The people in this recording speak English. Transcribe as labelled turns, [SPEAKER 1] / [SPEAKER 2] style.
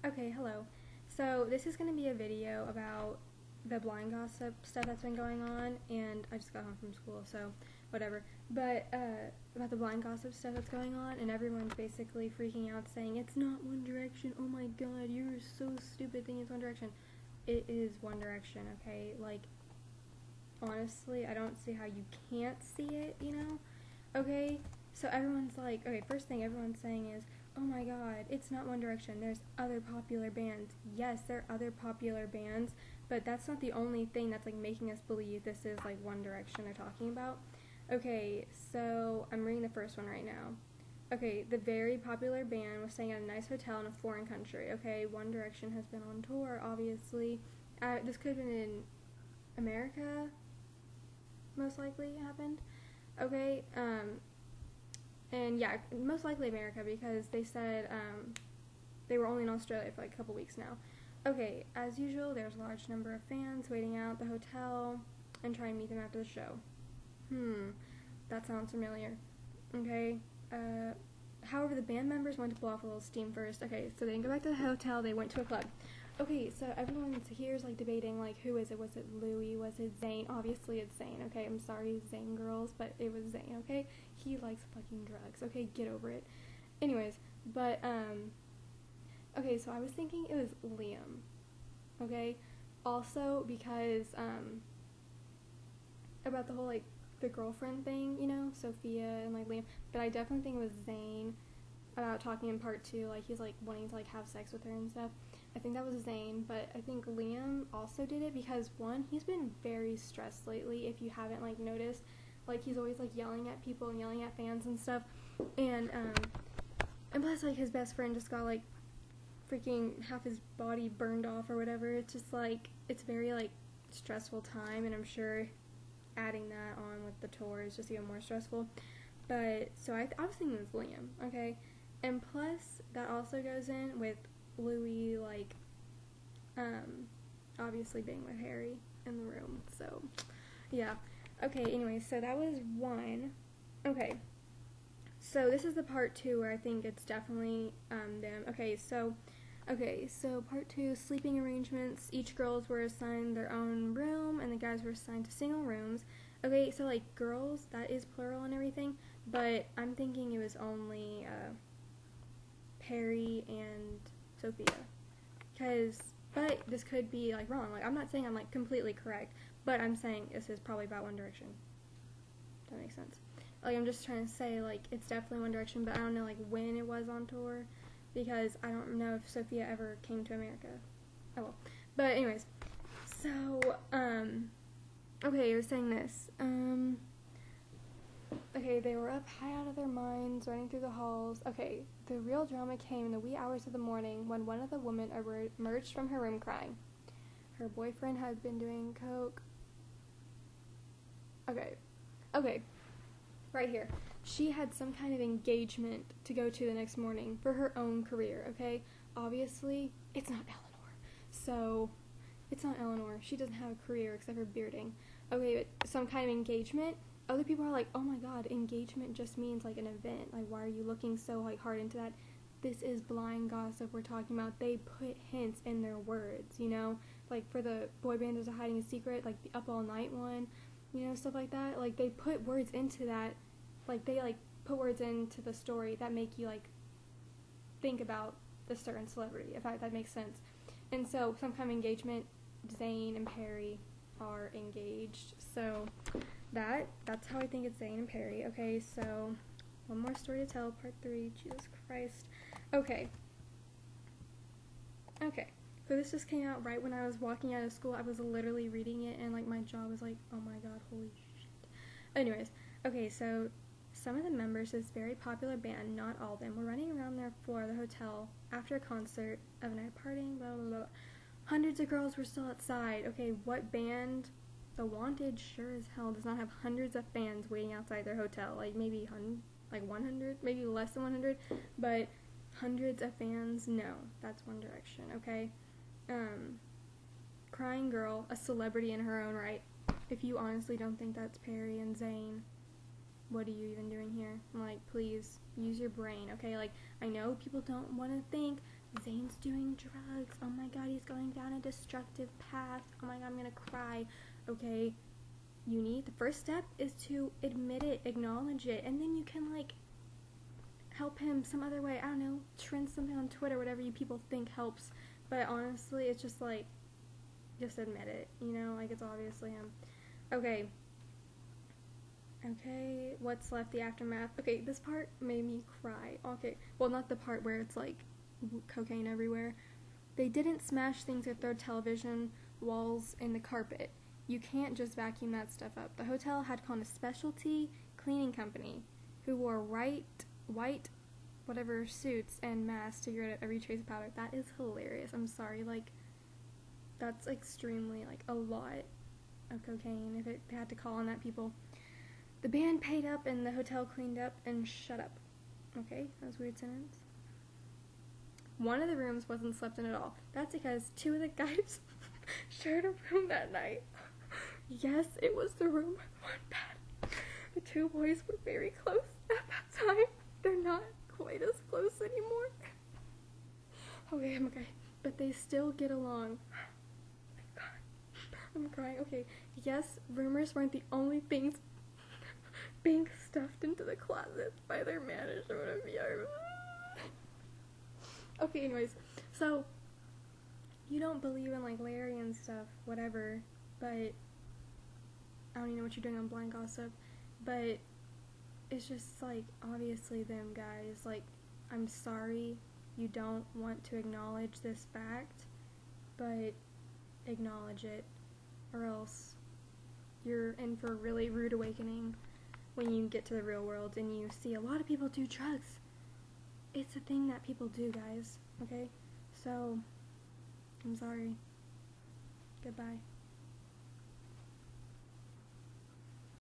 [SPEAKER 1] Okay, hello. So this is going to be a video about the blind gossip stuff that's been going on, and I just got home from school, so whatever. But about the blind gossip stuff that's going on, and everyone's basically freaking out saying, it's not One Direction, oh my god, you're so stupid thinking it's One Direction. It is One Direction, okay? Like, honestly, I don't see how you can't see it, you know? Okay, so everyone's like, okay, first thing everyone's saying is, oh my god, it's not One Direction, there's other popular bands. Yes, there are other popular bands, but that's not the only thing that's like making us believe this is like One Direction they're talking about. Okay, so I'm reading the first one right now. Okay, the very popular band was staying at a nice hotel in a foreign country. Okay, One Direction has been on tour, obviously. This could have been in America, most likely happened. Okay, and yeah, most likely America because they said they were only in Australia for like a couple weeks now. Okay, as usual, there's a large number of fans waiting out the hotel and trying to meet them after the show. That sounds familiar. Okay, however, the band members went to blow off a little steam first. Okay, so they didn't go back to the hotel, they went to a club. Okay, so everyone here's like debating like who is it? Was it Louis? Was it Zayn? Obviously it's Zayn, okay? I'm sorry, Zayn girls, but it was Zayn, okay? He likes fucking drugs, okay? Get over it. Anyways, but okay, so I was thinking it was Liam, okay? Also because about the whole like the girlfriend thing, you know, Sophia and like Liam, but I definitely think it was Zayn about talking in part 2, like he's like wanting to like have sex with her and stuff. I think that was Zayn, but I think Liam also did it because one, he's been very stressed lately. If you haven't like noticed, like he's always like yelling at people and yelling at fans and stuff, and plus like his best friend just got like freaking half his body burned off or whatever. It's just like it's very like stressful time, and I'm sure adding that on with the tour is just even more stressful. But so I was thinking it was Liam, okay, and plus that also goes in with Louis like obviously being with Harry in the room. So yeah, okay, anyway, so that was one. Okay, so this is the part 2 where I think it's definitely them. Okay, so part 2, sleeping arrangements. Each girls were assigned their own room and the guys were assigned to single rooms. Okay, so like girls, that is plural and everything, but I'm thinking it was only Perry and Sophia, but this could be like wrong. Like I'm not saying I'm like completely correct, but I'm saying this is probably about One Direction. That makes sense. Like I'm just trying to say like it's definitely One Direction, but I don't know like when it was on tour because I don't know if Sophia ever came to America. Oh well. But anyways, so okay, I was saying this. Okay, they were up high out of their minds, running through the halls. Okay, the real drama came in the wee hours of the morning when one of the women emerged from her room crying. Her boyfriend had been doing coke. Okay, right here. She had some kind of engagement to go to the next morning for her own career, okay? Obviously, it's not Eleanor. So, it's not Eleanor. She doesn't have a career except for bearding. Okay, but some kind of engagement. Other people are like, oh my god, engagement just means like an event. Like, why are you looking so like hard into that? This is blind gossip we're talking about. They put hints in their words, you know? Like, for the boy band is hiding a secret, like the Up All Night one, you know, stuff like that. Like, they put words into that. Like, they like put words into the story that make you like think about the certain celebrity, if that makes sense. And so, some kind of engagement, Zayn and Perry are engaged. So, that's how I think it's Zayn and Perry. Okay, so one more story to tell, part 3. Jesus Christ. Okay, so this just came out right when I was walking out of school. I was literally reading it and like my jaw was like, oh my god, holy shit. Anyways, okay, so some of the members of this very popular band, not all of them, were running around their floor of the hotel after a concert of a night partying, blah blah blah. Hundreds of girls were still outside. Okay, what band? The Wanted sure as hell does not have hundreds of fans waiting outside their hotel. Like maybe 100, maybe less than 100, but hundreds of fans? No, that's One Direction. Okay, Crying Girl, a celebrity in her own right. If you honestly don't think that's Perry and Zayn, what are you even doing here? Like, please use your brain. Okay, like I know people don't want to think Zayn's doing drugs. Oh my god, he's going down a destructive path. Oh my god, I'm gonna cry. Okay, the first step is to admit it, acknowledge it, and then you can, like, help him some other way. I don't know, trend something on Twitter, whatever you people think helps. But honestly, it's just like, just admit it, you know, like, it's obviously him. Okay, what's left, the aftermath. Okay, this part made me cry. Okay, well, not the part where it's like cocaine everywhere. They didn't smash things or throw television, walls, and the carpet. You can't just vacuum that stuff up. The hotel had called a specialty cleaning company who wore white whatever suits and masks to get rid of every trace of powder. That is hilarious. I'm sorry, like, that's extremely, like, a lot of cocaine if they had to call on that, people. The band paid up and the hotel cleaned up and shut up. Okay, that was a weird sentence. One of the rooms wasn't slept in at all. That's because two of the guys shared a room that night. Yes, it was the room with one bed. The two boys were very close at that time. They're not quite as close anymore. Okay, I'm okay. But they still get along. Oh my god. I'm crying. Okay, yes, rumors weren't the only things being stuffed into the closet by their manager or whatever. Okay, anyways, so you don't believe in, like, Larry and stuff, whatever, but I don't even know what you're doing on Blind Gossip, but it's just, like, obviously them, guys. Like, I'm sorry you don't want to acknowledge this fact, but acknowledge it, or else you're in for a really rude awakening when you get to the real world and you see a lot of people do drugs. It's a thing that people do, guys, okay? So, I'm sorry. Goodbye.